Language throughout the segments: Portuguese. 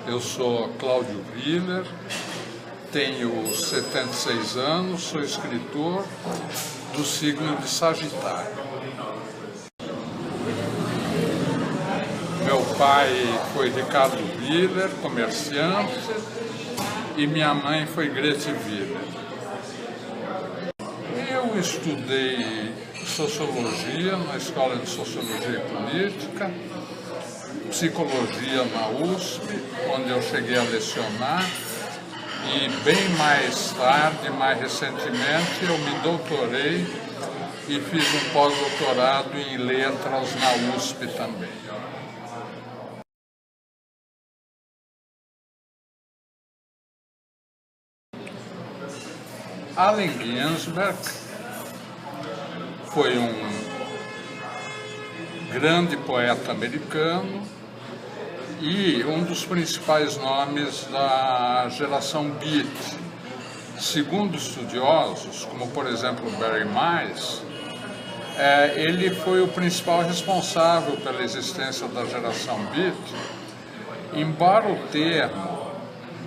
Eu sou Cláudio Willer, tenho 76 anos, sou escritor do signo de Sagitário. Meu pai foi Ricardo Willer, comerciante, e minha mãe foi Grete Willer. Eu estudei Sociologia na Escola de Sociologia e Política, Psicologia na USP, onde eu cheguei a lecionar, e bem mais tarde, mais recentemente, eu me doutorei e fiz um pós-doutorado em Letras na USP também. Allen Ginsberg foi um grande poeta americano e um dos principais nomes da geração Beat. Segundo estudiosos, como por exemplo Barry Miles, ele foi o principal responsável pela existência da geração Beat, embora o termo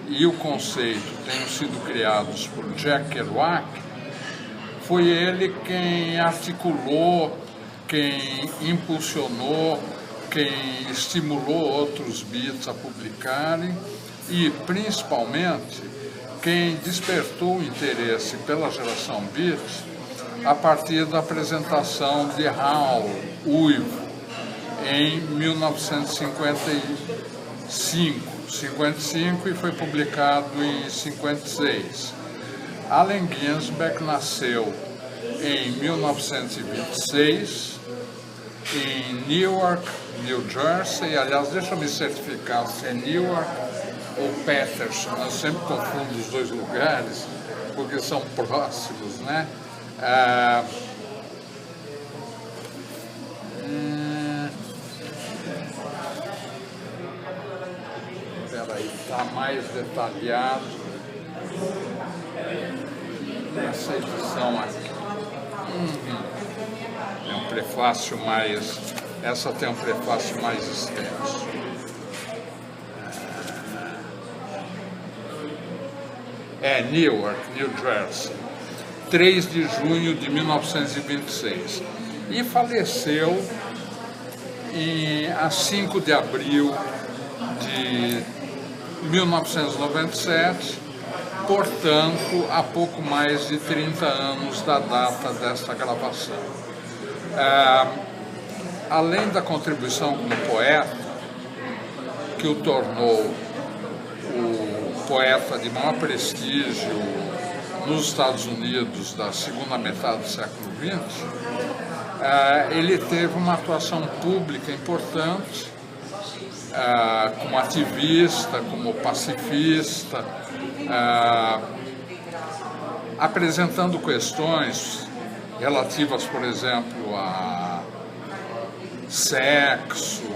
e o conceito tenham sido criados por Jack Kerouac. Foi ele quem articulou, quem impulsionou, quem estimulou outros beats a publicarem e, principalmente, quem despertou o interesse pela geração beat a partir da apresentação de Raul Uivo em 1955 e foi publicado em 56. Allen Ginsberg nasceu em 1926 em Newark, New Jersey. Aliás, deixa eu me certificar se é Newark ou Paterson. Eu sempre confundo os dois lugares porque são próximos, né? Peraí, está mais detalhado nessa edição aqui. É um prefácio mais... Essa tem um prefácio mais extenso. Newark, New Jersey, 3 de junho de 1926. E faleceu a 5 de abril de 1997, portanto, há pouco mais de 30 anos da data desta gravação. Além da contribuição como poeta, que o tornou o poeta de maior prestígio nos Estados Unidos da segunda metade do século XX, ele teve uma atuação pública importante, como ativista, como pacifista, apresentando questões relativas, por exemplo, a sexo,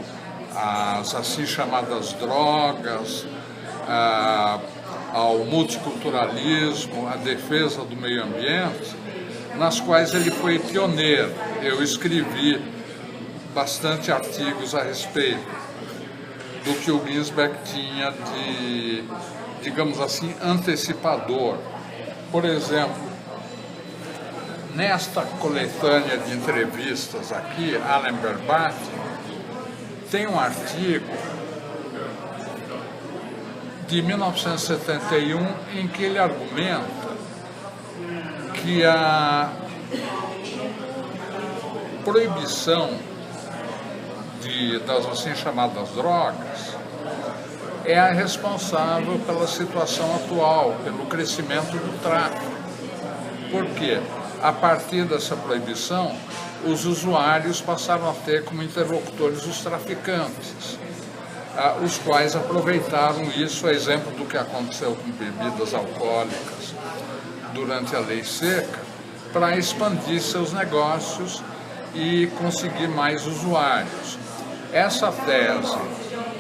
às assim chamadas drogas, ao multiculturalismo, à defesa do meio ambiente, nas quais ele foi pioneiro. Eu escrevi bastante artigos a respeito do que o Ginsberg tinha de, digamos assim, antecipador. Por exemplo, nesta coletânea de entrevistas aqui, Allen Verbatim, tem um artigo de 1971 em que ele argumenta que a proibição das assim chamadas drogas é a responsável pela situação atual, pelo crescimento do tráfico. Por quê? A partir dessa proibição, os usuários passaram a ter como interlocutores os traficantes, os quais aproveitaram isso, a exemplo do que aconteceu com bebidas alcoólicas durante a Lei Seca, para expandir seus negócios e conseguir mais usuários. Essa tese,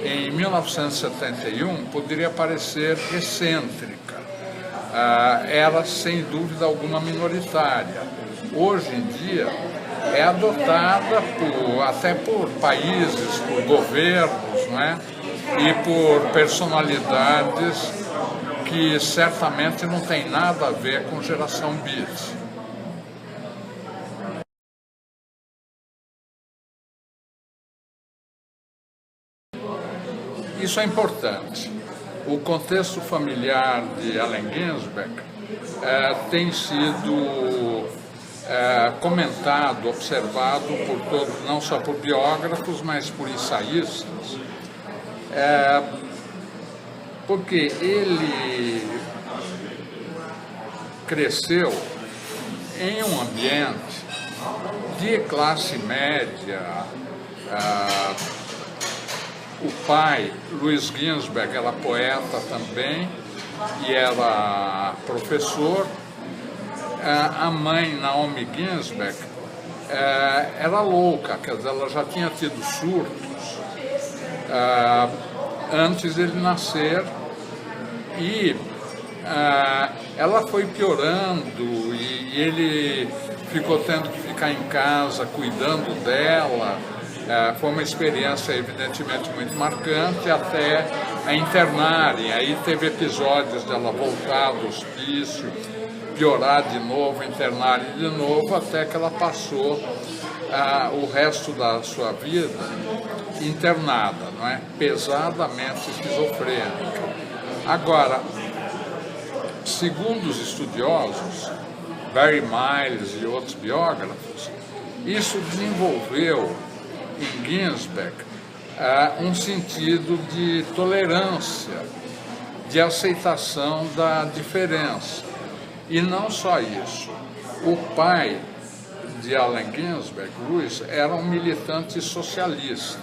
em 1971, poderia parecer excêntrica. Era, sem dúvida alguma, minoritária. Hoje em dia, é adotada até por países, por governos, né? E por personalidades que certamente não tem nada a ver com geração Beat. Isso é importante. O contexto familiar de Allen Ginsberg tem sido comentado, observado por todos, não só por biógrafos, mas por ensaístas, porque ele cresceu em um ambiente de classe média. O pai, Louis Ginsberg, era poeta também e era professor. A mãe, Naomi Ginsberg, era louca, quer dizer, ela já tinha tido surtos antes dele nascer e ela foi piorando e ele ficou tendo que ficar em casa cuidando dela. Foi uma experiência evidentemente muito marcante até a internarem. Aí teve episódios dela voltar do hospício, piorar de novo, internarem de novo, até que ela passou o resto da sua vida internada, não é? Pesadamente esquizofrênica. Agora, segundo os estudiosos, Barry Miles e outros biógrafos, isso desenvolveu em Ginsberg um sentido de tolerância, de aceitação da diferença. E não só isso, o pai de Allen Ginsberg, Louis, era um militante socialista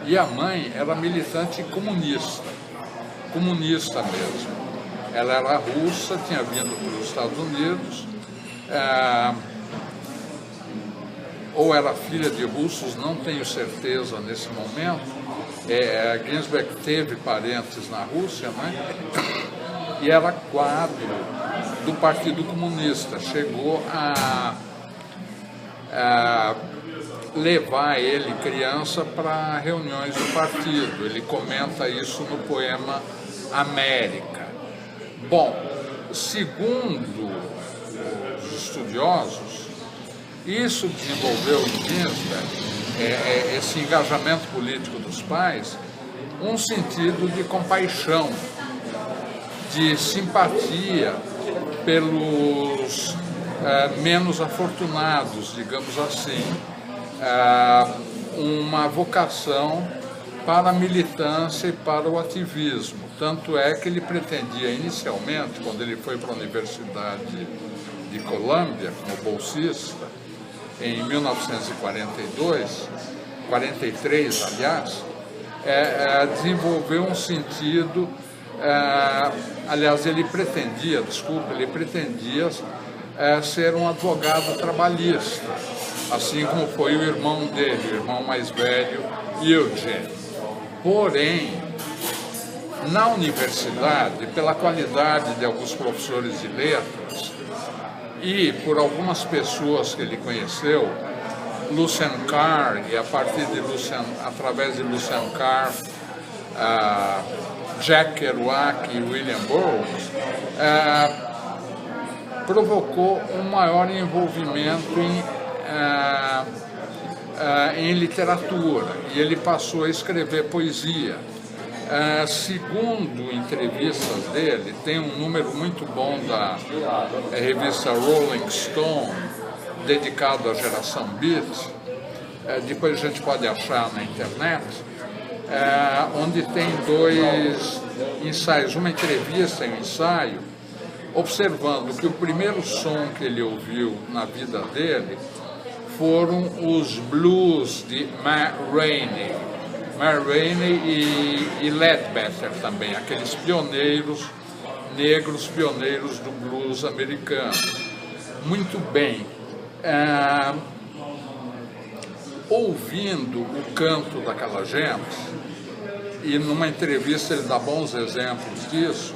e a mãe era militante comunista mesmo. Ela era russa, tinha vindo para os Estados Unidos, ou era filha de russos, não tenho certeza nesse momento. Ginsberg teve parentes na Rússia, né? E era quadro do Partido Comunista. Chegou a levar ele, criança, para reuniões do partido. Ele comenta isso no poema América. Bom, segundo os estudiosos, isso desenvolveu em Ginsberg, esse engajamento político dos pais, um sentido de compaixão, de simpatia pelos menos afortunados, digamos assim, uma vocação para a militância e para o ativismo. Tanto é que ele pretendia inicialmente, quando ele foi para a Universidade de Colômbia, como bolsista, em 1943, aliás, desenvolveu um sentido, aliás, ele pretendia ser um advogado trabalhista, assim como foi o irmão dele, o irmão mais velho, Eugene. Porém, na universidade, pela qualidade de alguns professores de letras e por algumas pessoas que ele conheceu, Lucien Carr, e através de Lucien Carr, Jack Kerouac e William Burroughs, provocou um maior envolvimento em literatura, e ele passou a escrever poesia. Segundo entrevistas dele, tem um número muito bom da revista Rolling Stone, dedicado à geração Beat, depois a gente pode achar na internet, onde tem dois ensaios, uma entrevista e um ensaio, observando que o primeiro som que ele ouviu na vida dele foram os blues de Ma Rainey e Ledbetter também, aqueles pioneiros negros, pioneiros do blues americano. Muito bem. Ouvindo o canto daquela gente, e numa entrevista ele dá bons exemplos disso,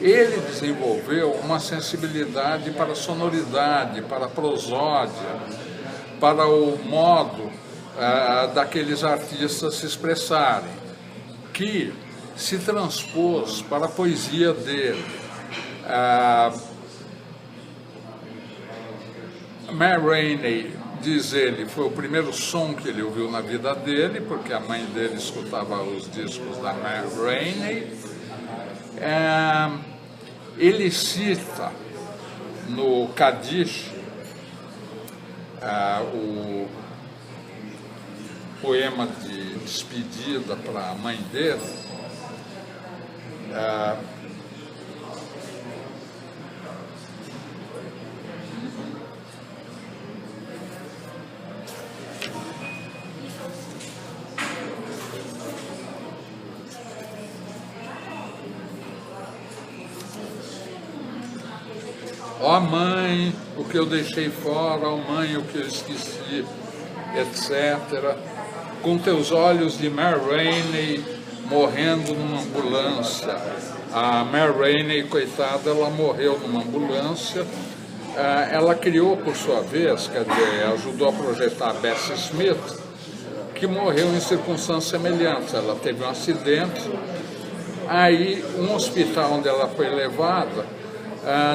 ele desenvolveu uma sensibilidade para a sonoridade, para a prosódia, para o modo daqueles artistas se expressarem, que se transpôs para a poesia dele. Ma Rainey, diz ele, foi o primeiro som que ele ouviu na vida dele, porque a mãe dele escutava os discos da Ma Rainey. Ele cita no Kadish o poema de despedida para a mãe dele. Ó mãe, o que eu deixei fora, ó mãe, o que eu esqueci, etc. Com teus olhos de Ma Rainey morrendo numa ambulância. A Ma Rainey, coitada, ela morreu numa ambulância. Ela criou, por sua vez, quer dizer, ajudou a projetar a Bessie Smith, que morreu em circunstâncias semelhantes. Ela teve um acidente, aí um hospital onde ela foi levada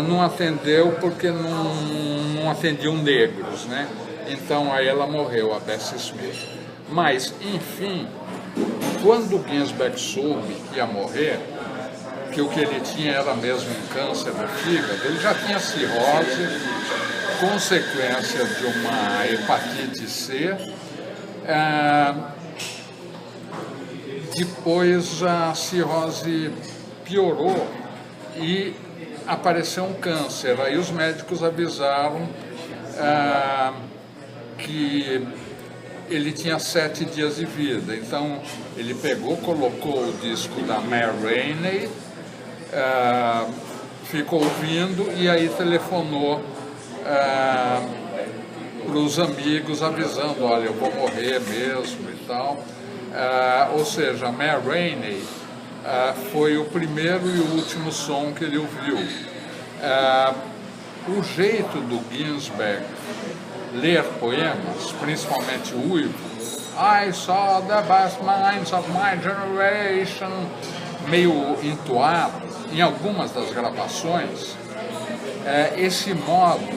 não atendeu porque não atendiam negros, né? Então aí ela morreu, a Bessie Smith. Mas, enfim, quando o Ginsberg soube que ia morrer, que o que ele tinha era mesmo um câncer no fígado, ele já tinha cirrose, consequência de uma hepatite C. Depois a cirrose piorou e apareceu um câncer. Aí os médicos avisaram que ele tinha 7 dias de vida. Então ele pegou, colocou o disco da Ma Rainey, ficou ouvindo e aí telefonou para os amigos avisando, olha, eu vou morrer mesmo e tal. Ou seja, a Ma Rainey foi o primeiro e o último som que ele ouviu. O jeito do Ginsberg ler poemas, principalmente o Uivo, I saw the best minds of my generation, meio entoado, em algumas das gravações, esse modo,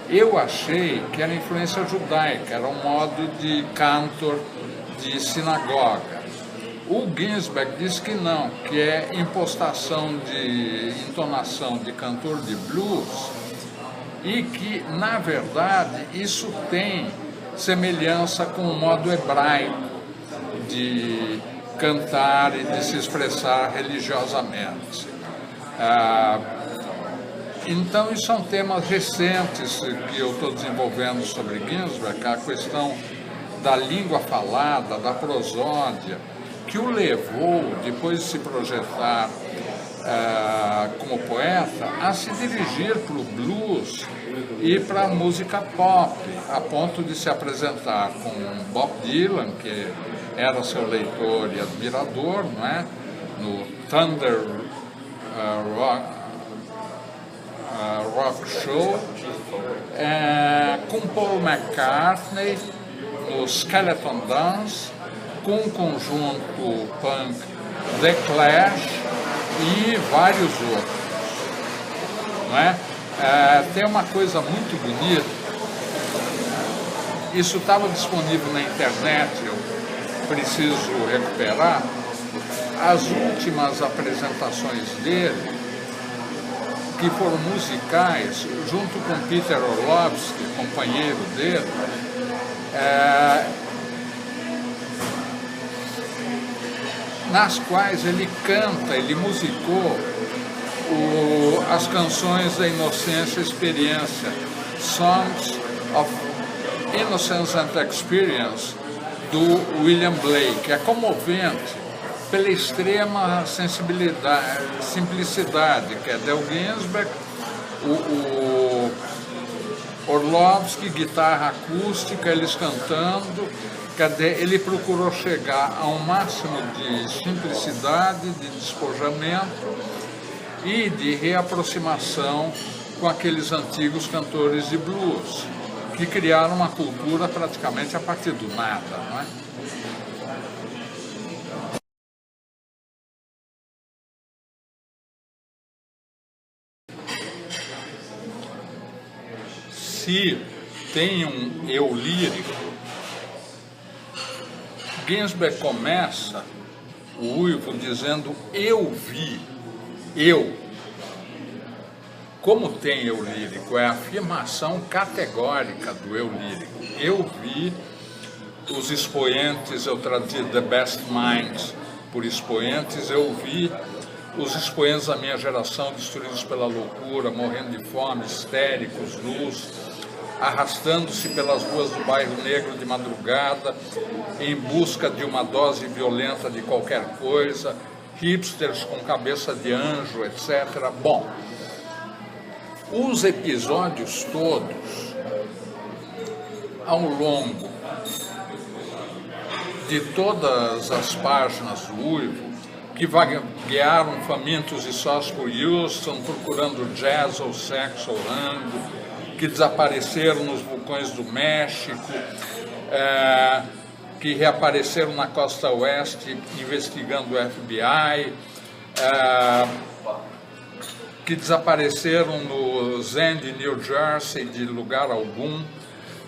eu achei que era influência judaica, era um modo de cantor de sinagoga. O Ginsberg diz que não, que é impostação de entonação de cantor de blues e que, na verdade, isso tem semelhança com o modo hebraico de cantar e de se expressar religiosamente. Então, isso são temas recentes que eu estou desenvolvendo sobre Ginsberg, a questão da língua falada, da prosódia, que o levou, depois de se projetar como poeta, a se dirigir para o blues e para a música pop, a ponto de se apresentar com Bob Dylan, que era seu leitor e admirador, não é? No Thunder Rock Show, com Paul McCartney no Skeleton Dance, com o conjunto punk The Clash e vários outros, não é? Tem uma coisa muito bonita, isso estava disponível na internet, eu preciso recuperar, as últimas apresentações dele, que foram musicais, junto com Peter Orlovsky, companheiro dele, nas quais ele canta, ele musicou as canções da Inocência e Experiência, Songs of Innocence and Experience, do William Blake. É comovente pela extrema sensibilidade, simplicidade, que é Del Ginsberg, o Orlovsky, guitarra acústica, eles cantando. Ele procurou chegar a um máximo de simplicidade, de despojamento e de reaproximação com aqueles antigos cantores de blues. que criaram uma cultura praticamente a partir do nada, não é? Se tem um eu lírico, Ginsberg começa o Uivo dizendo eu vi, eu. Como tem eu lírico? É a afirmação categórica do eu lírico. Eu vi os expoentes, eu traduzi The Best Minds por expoentes, eu vi os expoentes da minha geração destruídos pela loucura, morrendo de fome, histéricos, nus, arrastando-se pelas ruas do bairro negro de madrugada, em busca de uma dose violenta de qualquer coisa, hipsters com cabeça de anjo, etc. Bom, os episódios todos, ao longo de todas as páginas do Uivo, que vaguearam famintos e sós por Houston, procurando jazz ou sexo ou rango, que desapareceram nos vulcões do México, que reapareceram na costa oeste investigando o FBI, que desapareceram no Zen de New Jersey de lugar algum,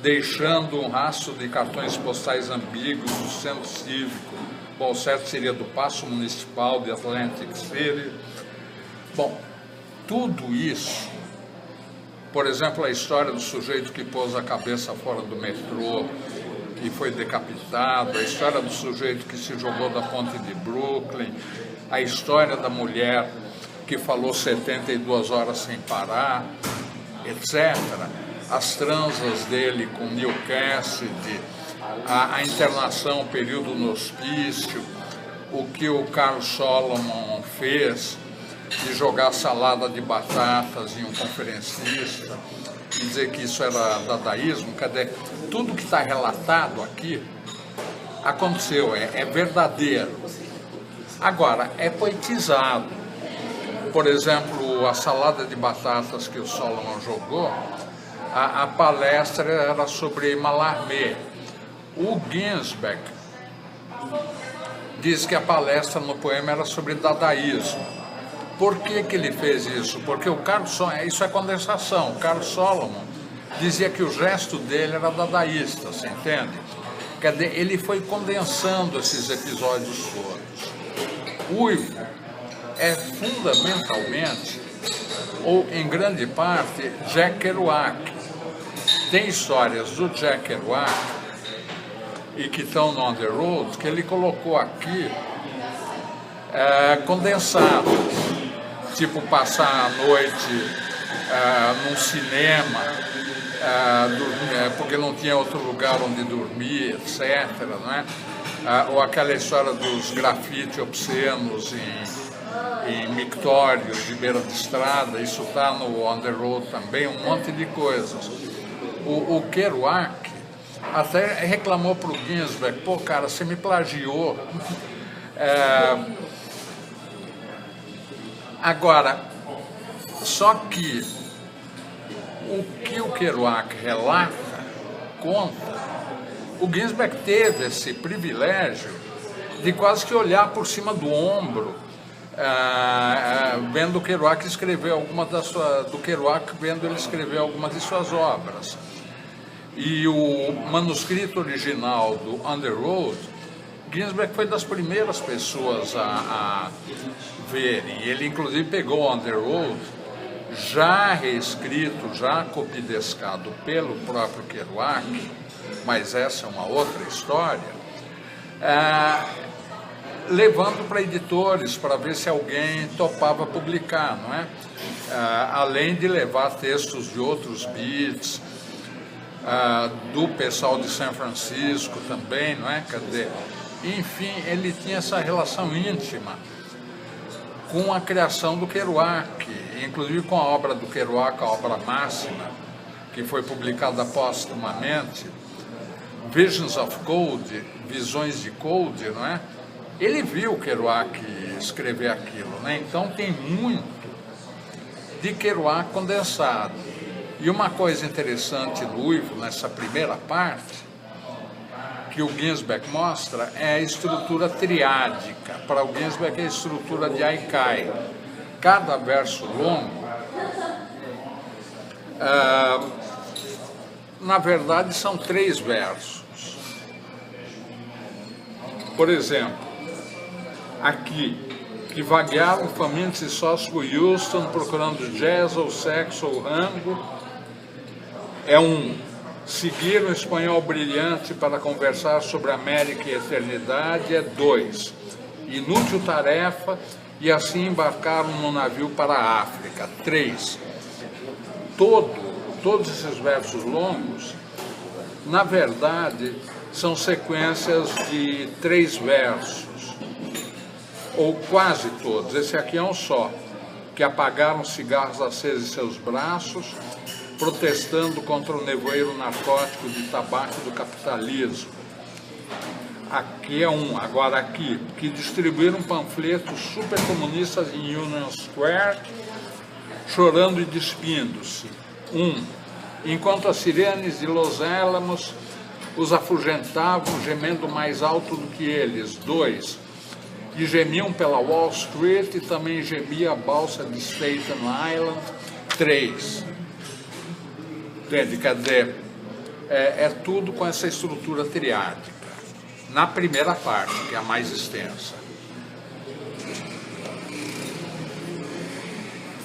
deixando um rastro de cartões postais ambíguos do centro cívico. Bom, o certo seria do Paço Municipal de Atlantic City. Bom, tudo isso, por exemplo, a história do sujeito que pôs a cabeça fora do metrô e foi decapitado, a história do sujeito que se jogou da ponte de Brooklyn, a história da mulher que falou 72 horas sem parar, etc. As transas dele com Neil Cassidy, a internação, o período no hospício, o que o Carl Solomon fez de jogar salada de batatas em um conferencista e dizer que isso era dadaísmo. Cadê? Tudo que está relatado aqui aconteceu, é verdadeiro. Agora, é poetizado. Por exemplo, a salada de batatas que o Solomon jogou, a palestra era sobre Mallarmé. O Ginsberg diz que a palestra no poema era sobre dadaísmo. Por que ele fez isso? Porque o Carl Solomon, isso é condensação, o Carl Solomon dizia que o gesto dele era dadaísta, você entende? Quer dizer, ele foi condensando esses episódios todos. Uivo é fundamentalmente, ou em grande parte, Jack Kerouac. Tem histórias do Jack Kerouac e que estão no On the Road, que ele colocou aqui condensadas, tipo passar a noite num cinema, porque não tinha outro lugar onde dormir, etc. Não é? Ou aquela história dos grafites obscenos em mictórios de beira de estrada, isso está no On the Road também, um monte de coisas. O Kerouac até reclamou para o Ginsberg, pô, cara, você me plagiou. Agora, só que o Kerouac relata, conta, o Ginsberg teve esse privilégio de quase que olhar por cima do ombro, vendo o Kerouac escrever do Kerouac vendo ele escrever algumas de suas obras. E o manuscrito original do On the Road, Ginsberg foi das primeiras pessoas a verem. Ele inclusive pegou On the Road, já reescrito, já copidescado pelo próprio Kerouac, mas essa é uma outra história, levando para editores para ver se alguém topava publicar, não é? Além de levar textos de outros beats, do pessoal de São Francisco também, não é? Quer dizer, enfim, ele tinha essa relação íntima com a criação do Kerouac, inclusive com a obra do Kerouac, a obra máxima, que foi publicada póstumamente, Visions of Cold, Visões de Cold, não é? Ele viu o Kerouac escrever aquilo, né? Então tem muito de Kerouac condensado. E uma coisa interessante do uivo, nessa primeira parte, que o Ginsberg mostra, é a estrutura triádica. Para o Ginsberg é a estrutura de Haikai. Cada verso longo, na verdade, são 3 versos. Por exemplo, aqui, que vagueavam famintos e sós por Houston, procurando jazz ou sexo ou rango, é 1. Seguir um espanhol brilhante para conversar sobre América e eternidade, é 2. Inútil tarefa, e assim embarcaram no navio para a África, 3. Todos esses versos longos, na verdade, são sequências de 3 versos, ou quase todos. Esse aqui é um só, que apagaram cigarros acesos em seus braços, protestando contra o nevoeiro narcótico de tabaco do capitalismo. Aqui é um. Agora aqui, que distribuíram panfletos supercomunistas em Union Square, chorando e despindo-se. 1. Enquanto as sirenes de Los Álamos os afugentavam, gemendo mais alto do que eles. 2. E gemiam pela Wall Street e também gemia a balsa de Staten Island. 3. Entende? Quer dizer, é tudo com essa estrutura triádica. Na primeira parte, que é a mais extensa.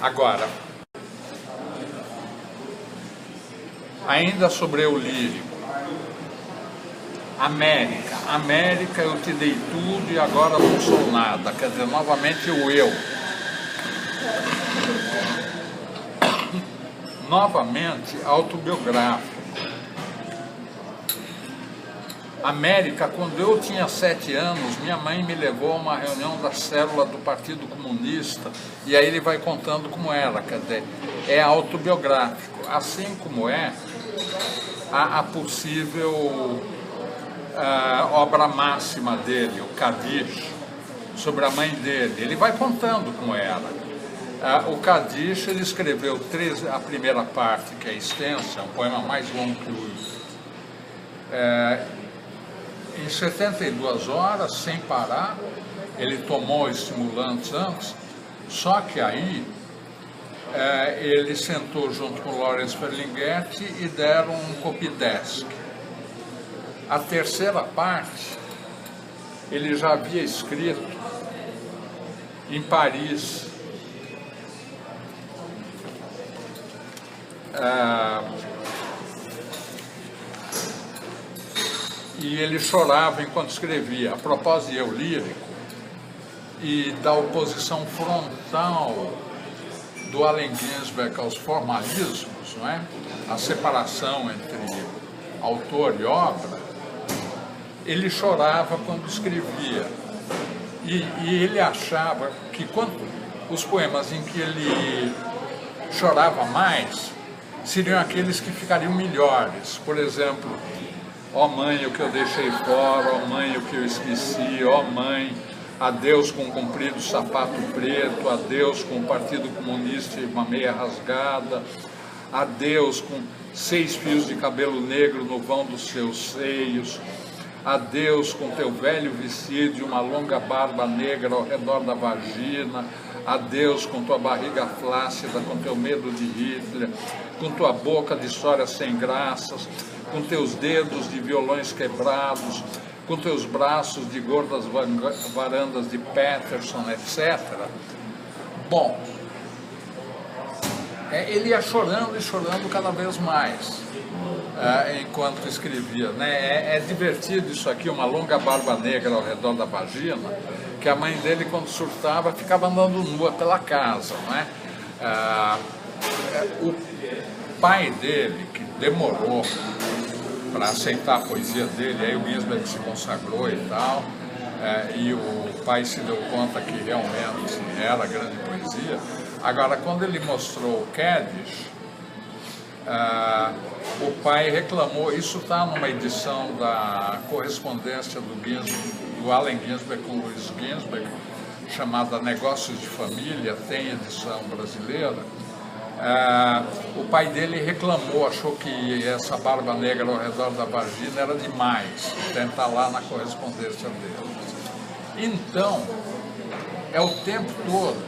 Agora, ainda sobre o lírico. América, eu te dei tudo e agora não sou nada. Quer dizer, novamente o eu. Novamente autobiográfico. América, quando eu tinha 7 anos, minha mãe me levou a uma reunião da célula do Partido Comunista, e aí ele vai contando como era, quer dizer, é autobiográfico, assim como é a possível obra máxima dele, o Kadish, sobre a mãe dele. Ele vai contando como era. O Kadish, ele escreveu a primeira parte, que é extensa, é um poema mais longo que o em 72 horas, sem parar. Ele tomou estimulantes antes, só que aí ele sentou junto com Lawrence Ferlinghetti e deram um copy desk. A terceira parte, ele já havia escrito em Paris, e ele chorava enquanto escrevia. A propósito de eu lírico e da oposição frontal do Allen Ginsberg aos formalismos, não é? A separação entre autor e obra, ele chorava quando escrevia. E ele achava que quando os poemas em que ele chorava mais seriam aqueles que ficariam melhores. Por exemplo, ó mãe, o que eu deixei fora, ó mãe, o que eu esqueci, ó mãe, adeus com um comprido sapato preto, adeus com o Partido Comunista e uma meia rasgada, adeus com 6 fios de cabelo negro no vão dos seus seios, adeus com teu velho vestido e uma longa barba negra ao redor da vagina, adeus com tua barriga flácida, com teu medo de Hitler, com tua boca de histórias sem graças, com teus dedos de violões quebrados, com teus braços de gordas varandas de Peterson, etc. Bom, ele ia chorando e chorando cada vez mais, enquanto escrevia, né? É divertido isso aqui, uma longa barba negra ao redor da vagina, que a mãe dele, quando surtava, ficava andando nua pela casa, né? O pai dele, que demorou para aceitar a poesia dele, aí o Ginsberg se consagrou e tal, e o pai se deu conta que realmente era grande poesia. Agora, quando ele mostrou o Kadish, o pai reclamou, isso está numa edição da correspondência do Allen Ginsberg com Louis Ginsberg, chamada Negócios de Família, tem edição brasileira. o pai dele reclamou, achou que essa barba negra ao redor da vagina era demais, tentar lá na correspondência dele. Então, é o tempo todo,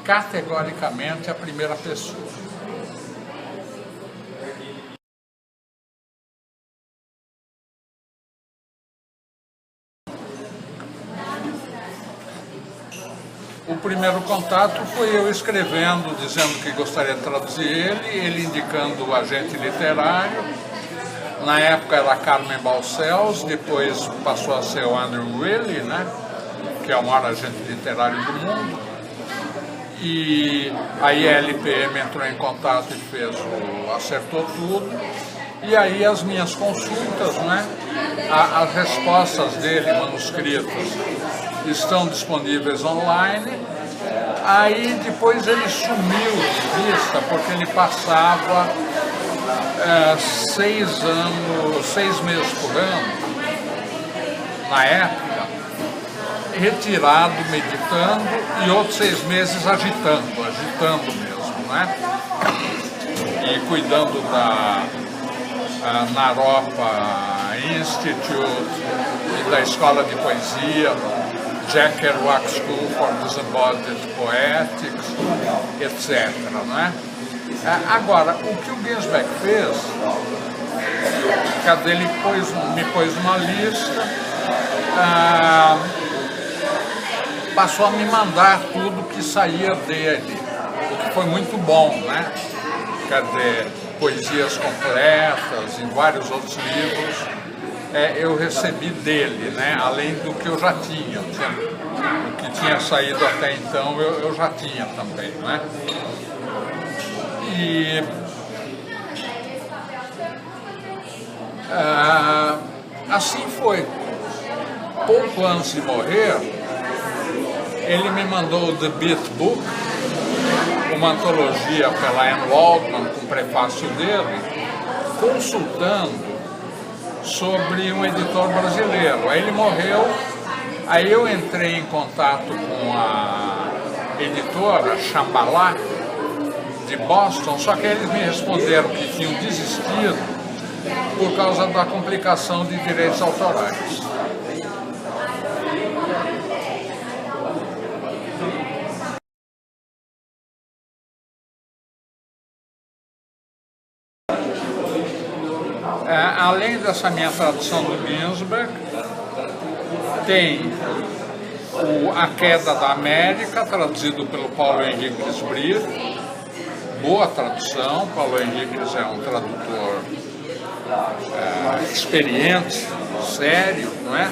categoricamente, a primeira pessoa. O primeiro contato foi eu escrevendo, dizendo que gostaria de traduzir ele indicando o agente literário. Na época era Carmen Balcells, depois passou a ser o Andrew Willey, né, que é o maior agente literário do mundo. E aí a LPM entrou em contato e acertou tudo. E aí as minhas consultas, né, as respostas dele manuscritas estão disponíveis online. Aí depois ele sumiu de vista porque ele passava 6 meses por ano, na época, retirado, meditando, e outros 6 meses agitando mesmo, né? E cuidando da Naropa Institute e da Escola de Poesia, Jack Kerouac School for Disembodied Poetics, etc. Né? Agora, o que o Ginsberg fez, ele me pôs numa lista, passou a me mandar tudo que saía dele, o que foi muito bom, né? Quer dizer, poesias completas e vários outros livros. Eu recebi dele, né? Além do que eu já tinha. O que tinha saído até então eu já tinha também, né? E assim foi. Pouco antes de morrer, ele me mandou o The Beat Book, uma antologia pela Anne Waldman, com o prefácio dele, consultando sobre um editor brasileiro. Aí ele morreu, aí eu entrei em contato com a editora Shambhala, de Boston, só que eles me responderam que tinham desistido por causa da complicação de direitos autorais. Além dessa minha tradução do Ginsberg, tem A Queda da América, traduzido pelo Paulo Henriques Brito. Boa tradução, Paulo Henriques é um tradutor experiente, sério, não é?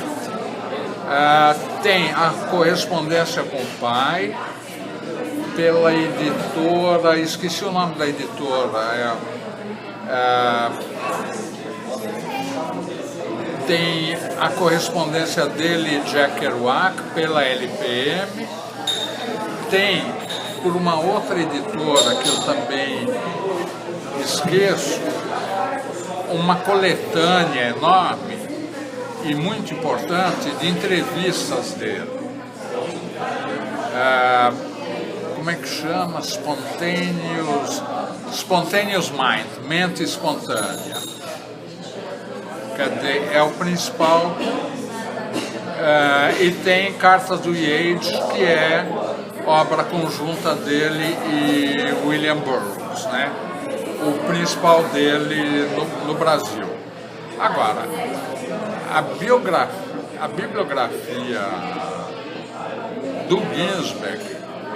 Tem A Correspondência com o Pai, pela editora, esqueci o nome da editora, tem a correspondência dele, Jack Kerouac, pela LPM, tem por uma outra editora que eu também esqueço, uma coletânea enorme e muito importante de entrevistas dele. Como é que chama? Spontaneous Mind, mente espontânea. Quer dizer, é o principal. E tem Cartas do Yeats, que é obra conjunta dele e William Burroughs, né? O principal dele no Brasil. Agora, a bibliografia do Ginsberg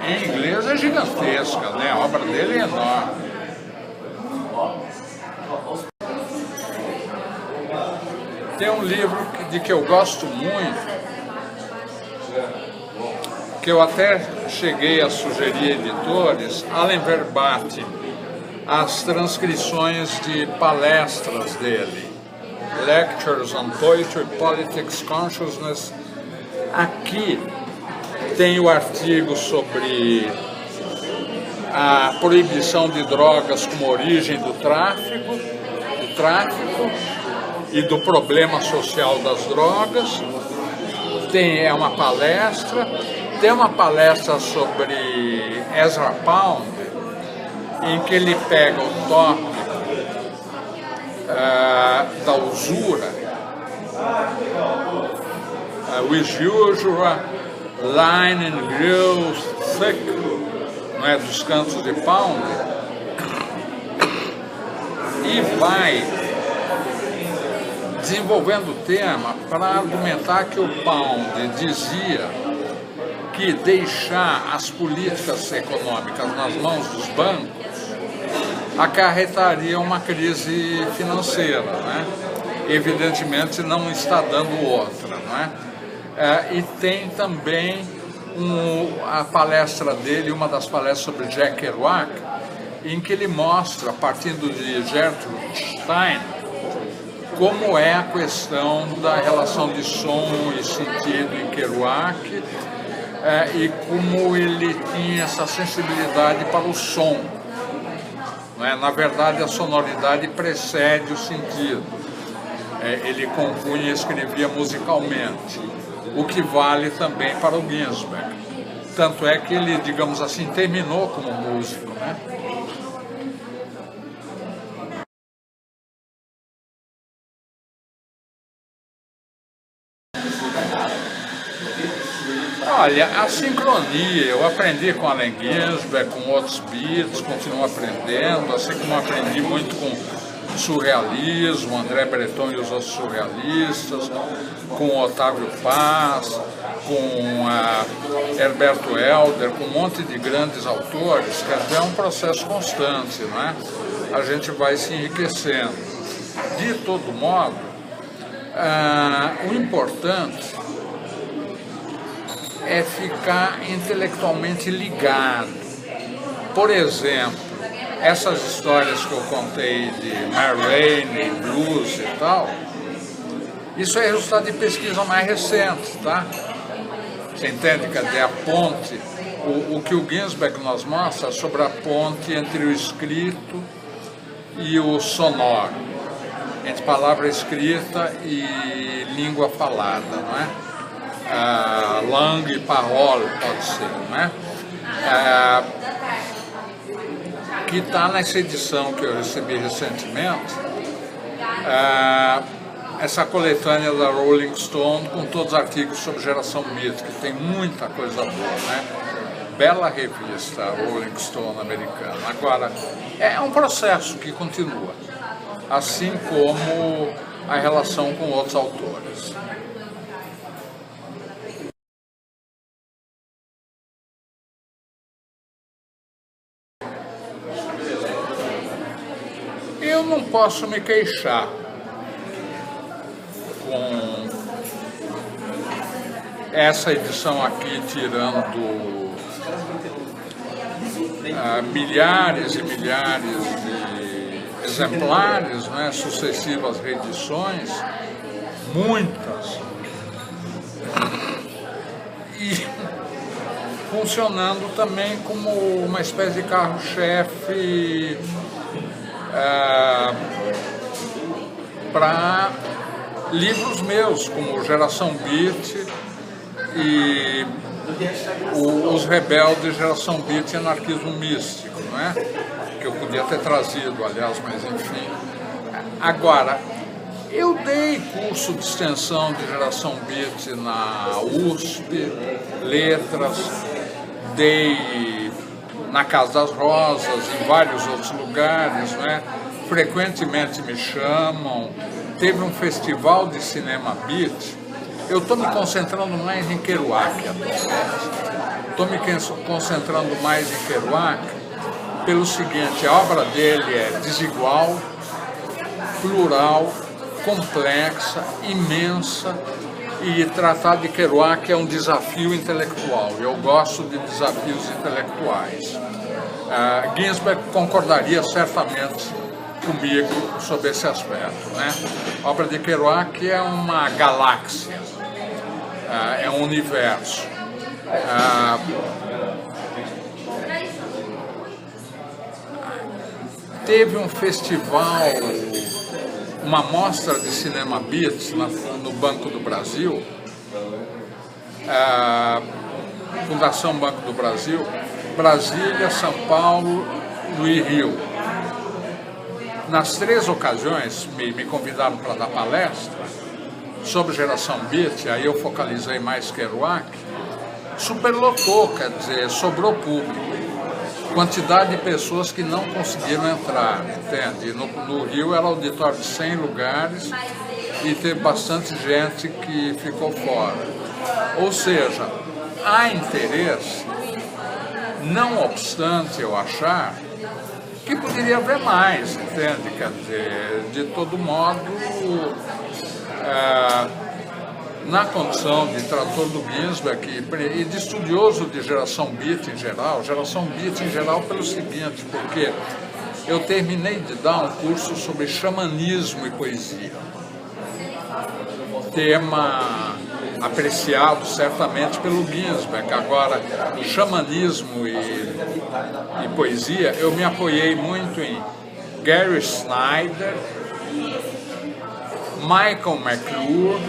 em inglês é gigantesca, né? A obra dele é enorme. Tem um livro de que eu gosto muito, que eu até cheguei a sugerir editores, Allen Verbati, as transcrições de palestras dele, Lectures on Poetry, Politics, Consciousness. Aqui tem o artigo sobre a proibição de drogas como origem do tráfico e do problema social das drogas. Tem uma palestra, tem uma palestra sobre Ezra Pound, em que ele pega o tópico da usura, with usual line and grills thick, não é, dos cantos de Pound, e vai desenvolvendo o tema para argumentar que o Pound dizia que deixar as políticas econômicas nas mãos dos bancos acarretaria uma crise financeira, né? Evidentemente não está dando outra, não é? E tem também a palestra dele, uma das palestras sobre Jack Kerouac, em que ele mostra, partindo de Gertrude Stein, como é a questão da relação de som e sentido em Kerouac, e como ele tinha essa sensibilidade para o som. Não é? Na verdade, a sonoridade precede o sentido. Ele compunha e escrevia musicalmente, o que vale também para o Ginsberg. Tanto é que ele, digamos assim, terminou como músico, né? Olha, a sincronia, eu aprendi com Allen Ginsberg, com outros Beats, continuo aprendendo, assim como aprendi muito com surrealismo, André Breton e os outros surrealistas, com Otávio Paz, com Herberto Helder, com um monte de grandes autores, quer dizer, é um processo constante, né? A gente vai se enriquecendo. De todo modo, o importante é ficar intelectualmente ligado. Por exemplo, essas histórias que eu contei de Marlene, blues e tal, isso é resultado de pesquisa mais recente, tá? Você entende? Quer dizer, a ponte, o que o Ginsberg nos mostra sobre a ponte entre o escrito e o sonoro, entre palavra escrita e língua falada, não é? Langue e parole, pode ser, né? Que está nessa edição que eu recebi recentemente, essa coletânea da Rolling Stone com todos os artigos sobre geração beat, que tem muita coisa boa, né? Bela revista, Rolling Stone americana. Agora, é um processo que continua, assim como a relação com outros autores. Eu não posso me queixar com essa edição aqui, tirando milhares e milhares de exemplares, né, sucessivas reedições, muitas, e funcionando também como uma espécie de carro-chefe para livros meus, como Geração Beat e Os Rebeldes, Geração Beat e Anarquismo Místico, não é? Que eu podia ter trazido, aliás, mas enfim. Agora, eu dei curso de extensão de Geração Beat na USP, Letras, dei na Casa das Rosas, em vários outros lugares, né? Frequentemente me chamam. Teve um festival de cinema beat. Eu estou me concentrando mais em Kerouac atualmente. Estou me concentrando mais em Kerouac pelo seguinte: a obra dele é desigual, plural, complexa, imensa, e tratar de Kerouac é um desafio intelectual. Eu gosto de desafios intelectuais. Ginsberg concordaria certamente comigo sobre esse aspecto, né? A obra de Kerouac é uma galáxia, é um universo. Teve um festival, uma mostra de cinema beat no Banco do Brasil, Fundação Banco do Brasil, Brasília, São Paulo no Rio. Nas 3 ocasiões me convidaram para dar palestra sobre geração Beat, aí eu focalizei mais Kerouac, superlotou, quer dizer, sobrou público. Quantidade de pessoas que não conseguiram entrar, entende? No Rio era auditório de 100 lugares e teve bastante gente que ficou fora. Ou seja, há interesse, não obstante eu achar que poderia haver mais, entende? Quer dizer, de todo modo, na condição de trator do Ginsberg e de estudioso de geração Beat em geral pelo seguinte, porque eu terminei de dar um curso sobre xamanismo e poesia, tema apreciado certamente pelo Ginsberg. Agora, xamanismo e poesia, eu me apoiei muito em Gary Snyder, Michael McClure,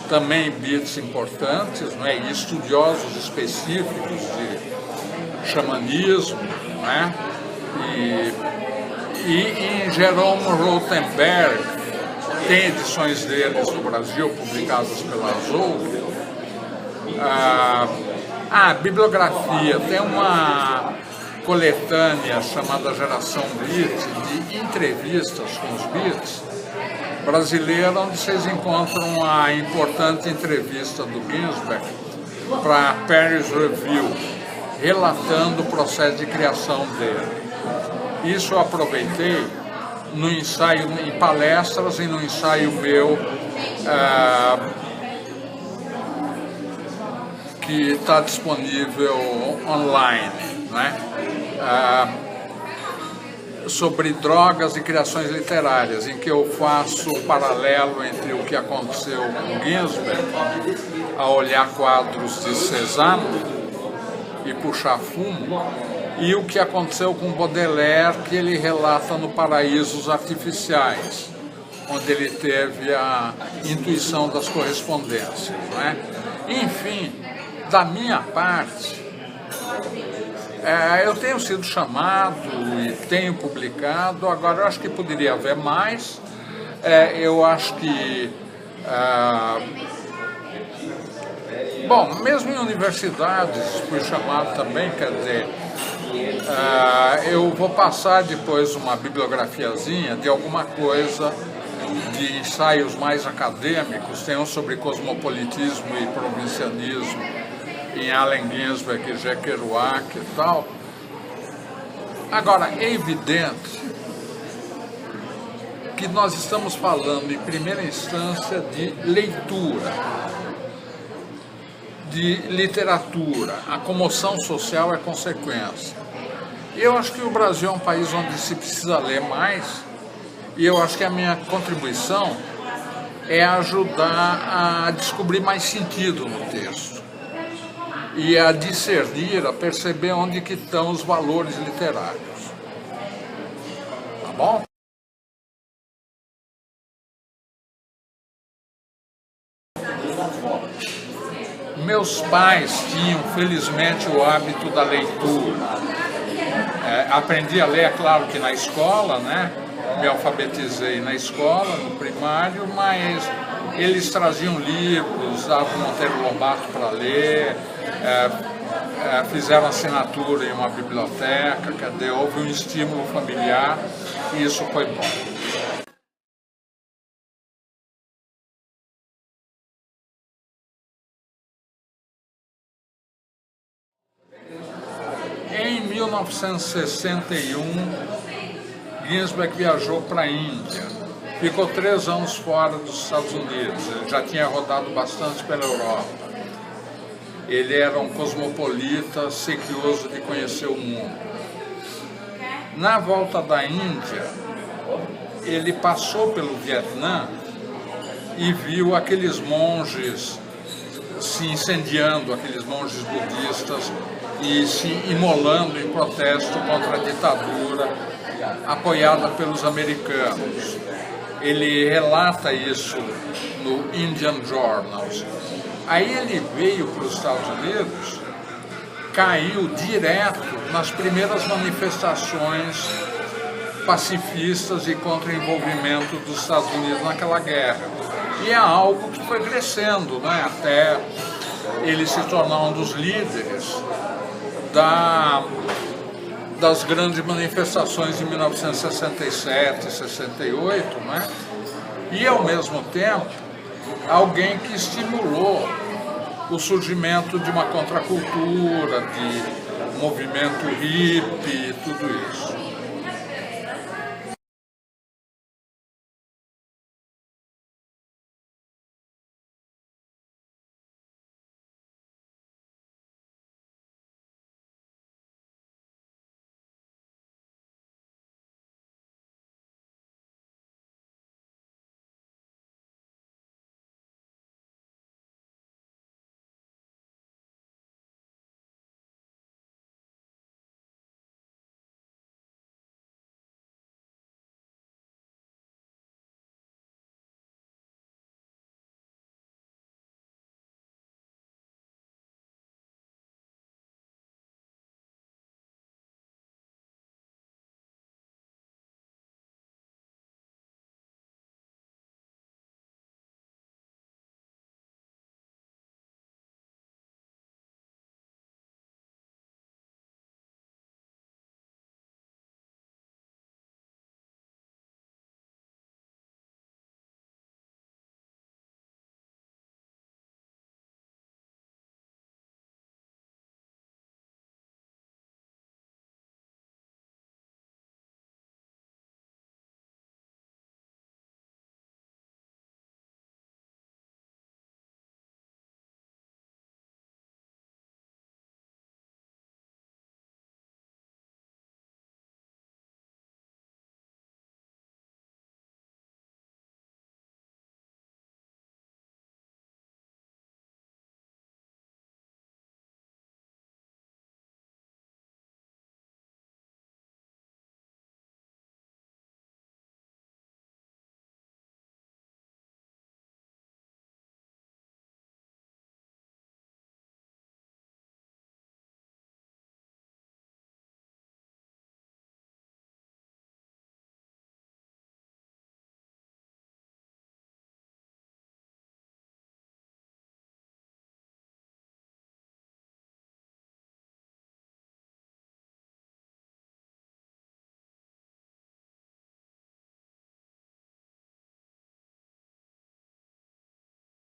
também beats importantes, não é? E estudiosos específicos de xamanismo, não é? E em Jerome Rothenberg, tem edições deles no Brasil publicadas pela Azul. Bibliografia, tem uma coletânea chamada Geração Beat, de entrevistas com os Beats brasileira, onde vocês encontram a importante entrevista do Ginsberg para Paris Review, relatando o processo de criação dele. Isso eu aproveitei no ensaio, em palestras e no ensaio meu, que está disponível online, né? Sobre drogas e criações literárias, em que eu faço o paralelo entre o que aconteceu com Ginsberg, a olhar quadros de Cézanne e puxar fumo, e o que aconteceu com Baudelaire, que ele relata no Paraísos Artificiais, onde ele teve a intuição das correspondências, não é? Enfim, da minha parte, eu tenho sido chamado e tenho publicado. Agora, eu acho que poderia haver mais. Eu acho que... bom, mesmo em universidades fui chamado também, quer dizer... eu vou passar depois uma bibliografiazinha de alguma coisa, de ensaios mais acadêmicos. Tem um sobre cosmopolitismo e provincianismo em Allen Ginsberg e Jack Kerouac e tal. Agora, é evidente que nós estamos falando, em primeira instância, de leitura, de literatura. A comoção social é consequência. Eu acho que o Brasil é um país onde se precisa ler mais, e eu acho que a minha contribuição é ajudar a descobrir mais sentido no texto e a discernir, a perceber onde que estão os valores literários. Tá bom? Meus pais tinham, felizmente, o hábito da leitura. Aprendi a ler, é claro que na escola, né? Me alfabetizei na escola, no primário, mas eles traziam livros, davam Monteiro Lobato para ler, fizeram assinatura em uma biblioteca, houve um estímulo familiar e isso foi bom. Em 1961, Ginsberg viajou para a Índia, ficou 3 anos fora dos Estados Unidos, ele já tinha rodado bastante pela Europa. Ele era um cosmopolita, sequioso de conhecer o mundo. Na volta da Índia, ele passou pelo Vietnã e viu aqueles monges se incendiando, aqueles monges budistas, e se imolando em protesto contra a ditadura apoiada pelos americanos. Ele relata isso no Indian Journals. Aí ele veio para os Estados Unidos, caiu direto nas primeiras manifestações pacifistas e contra o envolvimento dos Estados Unidos naquela guerra. E é algo que foi crescendo, né, até ele se tornar um dos líderes das grandes manifestações de 1967 e 68, né? E ao mesmo tempo alguém que estimulou o surgimento de uma contracultura, de movimento hippie e tudo isso.